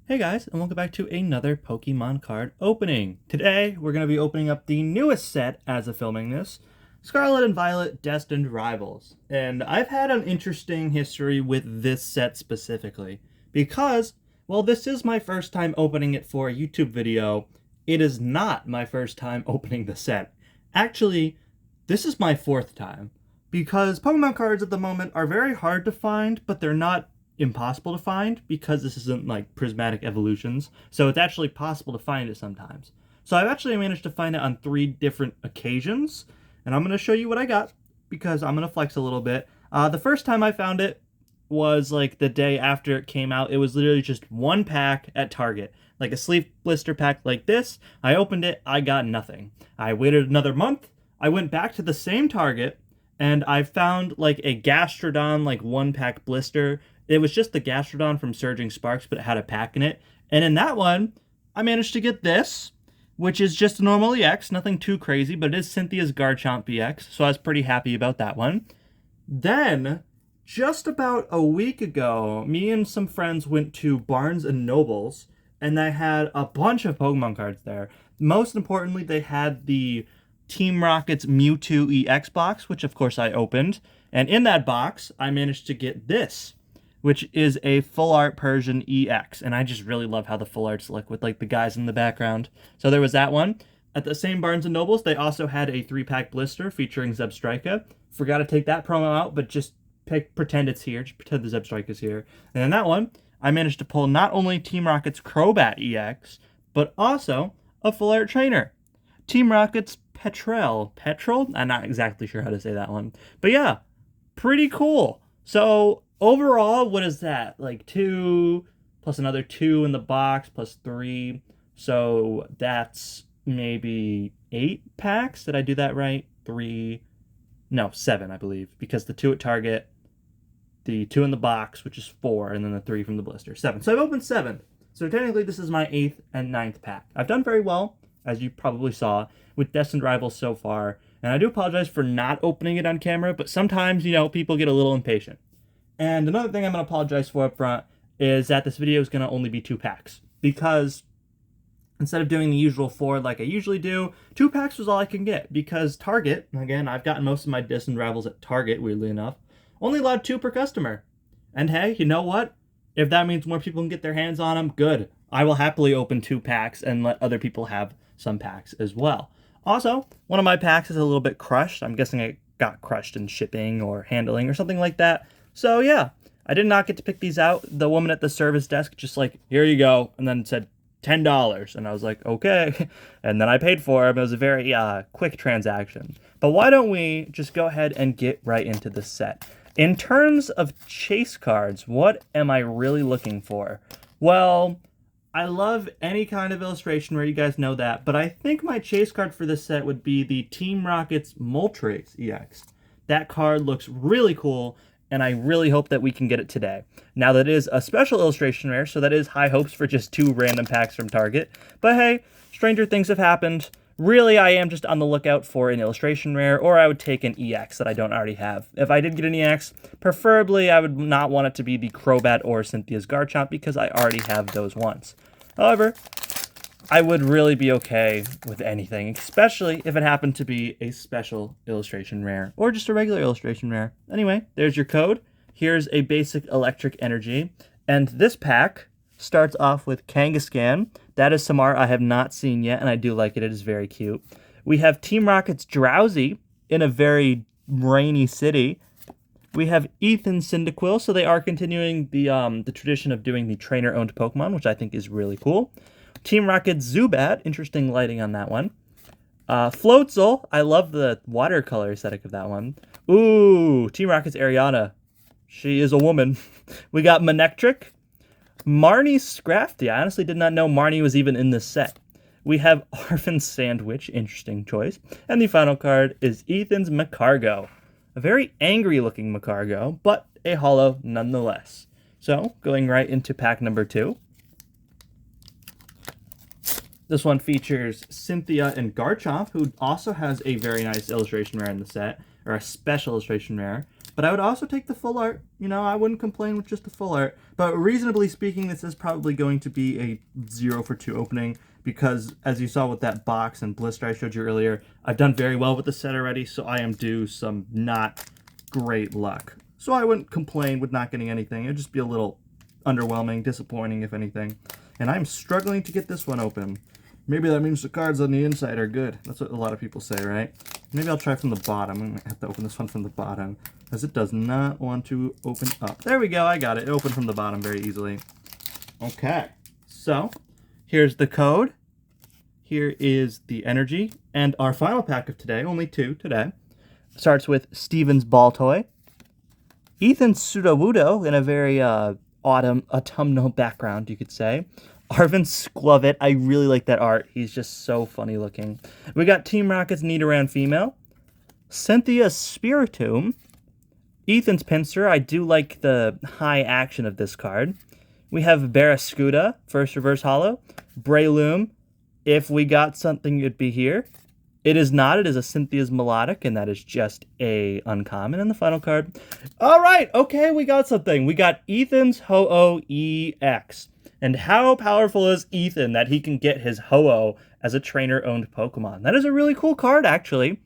Hey guys, and welcome back to another Pokemon card opening. Today, we're going to be opening up the newest set as of filming this, Scarlet and Violet Destined Rivals. And I've had an interesting history with this set specifically, because, well, this is my first time opening it for a YouTube video. It is not my first time opening the set. Actually, this is my fourth time, because Pokemon cards at the moment are very hard to find, but they're not impossible to find because this isn't like prismatic evolutions, so it's actually possible to find it sometimes. So I've actually managed to find it on 3 different occasions, and I'm going to show you what I got because I'm going to flex a little bit. The first time I found it was like the day after it came out. It was literally just one pack at Target, like a sleeve blister pack like this. I opened it, I got nothing. I waited another month, I went back to the same Target, and I found like a Gastrodon like 1-pack blister. It was just the Gastrodon from Surging Sparks, but it had a pack in it. And in that one, I managed to get this, which is just a normal EX, nothing too crazy, but it is Cynthia's Garchomp EX, so I was pretty happy about that one. Then, just about a week ago, me and some friends went to Barnes & Noble's, and they had a bunch of Pokemon cards there. Most importantly, they had the Team Rocket's Mewtwo EX box, which of course I opened. And in that box, I managed to get this, which is a full art Persian EX. And I just really love how the full arts look with like the guys in the background. So there was that one. At the same Barnes & Nobles, they also had a 3-pack blister featuring Zebstrika. Forgot to take that promo out, but just pretend it's here. Just pretend the Zebstrika's here. And in that one, I managed to pull not only Team Rocket's Crobat EX, but also a full art trainer. Team Rocket's Petrel? I'm not exactly sure how to say that one. But yeah, pretty cool. So overall, what is that? Like 2 plus another 2 in the box plus 3. So that's maybe 8 packs. Did I do that right? 7, I believe. Because the 2 at Target, the 2 in the box, which is 4, and then the 3 from the blister. 7. So I've opened 7. So technically this is my 8th and 9th pack. I've done very well, as you probably saw, with Destined Rivals so far. And I do apologize for not opening it on camera, but sometimes, people get a little impatient. And another thing I'm going to apologize for up front is that this video is going to only be 2 packs. Because instead of doing the usual 4 like I usually do, 2 packs was all I can get. Because Target, again, I've gotten most of my Destined Rivals at Target, weirdly enough, only allowed 2 per customer. And hey, you know what? If that means more people can get their hands on them, good. I will happily open 2 packs and let other people have some packs as well. Also, one of my packs is a little bit crushed. I'm guessing it got crushed in shipping or handling or something like that. So yeah, I did not get to pick these out. The woman at the service desk just like, here you go, and then said $10. And I was like, okay. And then I paid for them. It was a very quick transaction. But why don't we just go ahead and get right into the set? In terms of chase cards, what am I really looking for? Well, I love any kind of illustration where you guys know that, but I think my chase card for this set would be the Team Rocket's Moltres EX. That card looks really cool, and I really hope that we can get it today. Now that is a special illustration rare, so that is high hopes for just 2 random packs from Target. But hey, stranger things have happened. Really, I am just on the lookout for an illustration rare, or I would take an EX that I don't already have. If I did get an EX, preferably I would not want it to be the Crobat or Cynthia's Garchomp because I already have those ones. However, I would really be okay with anything, especially if it happened to be a special illustration rare, or just a regular illustration rare. Anyway, there's your code. Here's a basic electric energy, and this pack starts off with Kangaskhan. That is some art I have not seen yet, and I do like it. It is very cute. We have Team Rocket's Drowsy in a very rainy city. We have Ethan's Cyndaquil, so they are continuing the tradition of doing the trainer-owned Pokemon, which I think is really cool. Team Rocket's Zubat, interesting lighting on that one. Floatzel, I love the watercolor aesthetic of that one. Ooh, Team Rocket's Ariana. She is a woman. We got Manectric. Marnie's Scrafty. I honestly did not know Marnie was even in this set. We have Arvin's Sandwich, interesting choice. And the final card is Ethan's Macargo. A very angry looking Macargo, but a holo nonetheless. So, going right into pack number 2. This one features Cynthia and Garchomp, who also has a very nice illustration rare in the set, or a special illustration rare. But I would also take the full art. You know, I wouldn't complain with just the full art. But reasonably speaking, this is probably going to be a 0 for 2 opening because, as you saw with that box and blister I showed you earlier, I've done very well with the set already, so I am due some not great luck. So I wouldn't complain with not getting anything. It'd just be a little underwhelming, disappointing, if anything. And I'm struggling to get this one open. Maybe that means the cards on the inside are good. That's what a lot of people say, right? Maybe I'll try from the bottom. I'm going to have to open this one from the bottom, as it does not want to open up. There we go, I got it. It opened from the bottom very easily. Okay, so here's the code. Here is the energy. And our final pack of today, only 2 today, starts with Steven's Ball Toy, Ethan Sudowoodo in a very autumnal background, you could say. Arvin Sklovit, I really like that art. He's just so funny looking. We got Team Rocket's Nidoran Female, Cynthia Spiritomb, Ethan's Pinsir. I do like the high action of this card. We have Barraskewda, first reverse holo, Breloom. If we got something, it'd be here. It is not. It is a Cynthia's Melodic, and that is just a uncommon in the final card. All right, okay, we got something. We got Ethan's Ho-Oh EX. And how powerful is Ethan that he can get his Ho-Oh as a trainer-owned Pokemon? That is a really cool card, actually.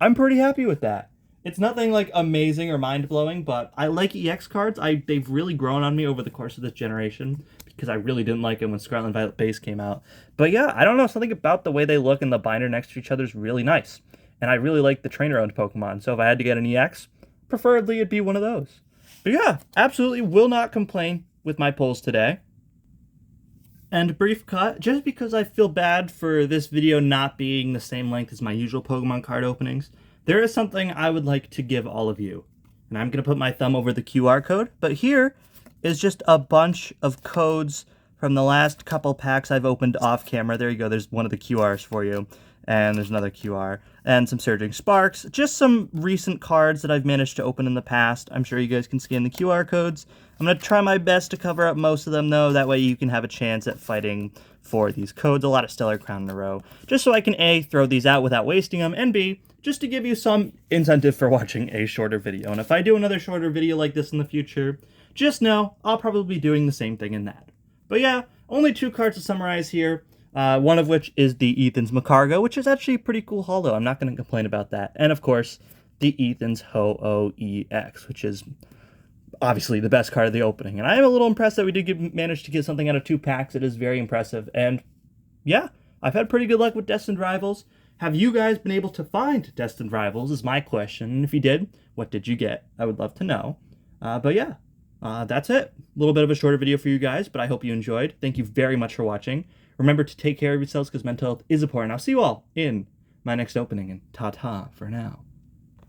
I'm pretty happy with that. It's nothing like amazing or mind-blowing, but I like EX cards. They've really grown on me over the course of this generation because I really didn't like it when Scarlet and Violet Base came out. But yeah, I don't know, something about the way they look in the binder next to each other is really nice. And I really like the trainer-owned Pokemon, so if I had to get an EX, preferably it'd be one of those. But yeah, absolutely will not complain with my pulls today. And brief cut, just because I feel bad for this video not being the same length as my usual Pokemon card openings, there is something I would like to give all of you. And I'm going to put my thumb over the QR code, but here is just a bunch of codes from the last couple packs I've opened off camera. There you go, there's one of the QRs for you. And there's another QR, and some Surging Sparks, just some recent cards that I've managed to open in the past. I'm sure you guys can scan the QR codes. I'm going to try my best to cover up most of them, though. That way you can have a chance at fighting for these codes. A lot of Stellar Crown in a row. Just so I can A, throw these out without wasting them, and B, just to give you some incentive for watching a shorter video. And if I do another shorter video like this in the future, just know I'll probably be doing the same thing in that. But yeah, only 2 cards to summarize here. One of which is the Ethan's Macargo, which is actually a pretty cool holo. I'm not going to complain about that. And of course, the Ethan's Ho-Oh EX, which is obviously the best card of the opening. And I am a little impressed that we did manage to get something out of 2 packs. It is very impressive. And yeah, I've had pretty good luck with Destined Rivals. Have you guys been able to find Destined Rivals is my question. And if you did, what did you get? I would love to know. But yeah, that's it. A little bit of a shorter video for you guys, but I hope you enjoyed. Thank you very much for watching. Remember to take care of yourselves because mental health is important. I'll see you all in my next opening, and ta-ta for now.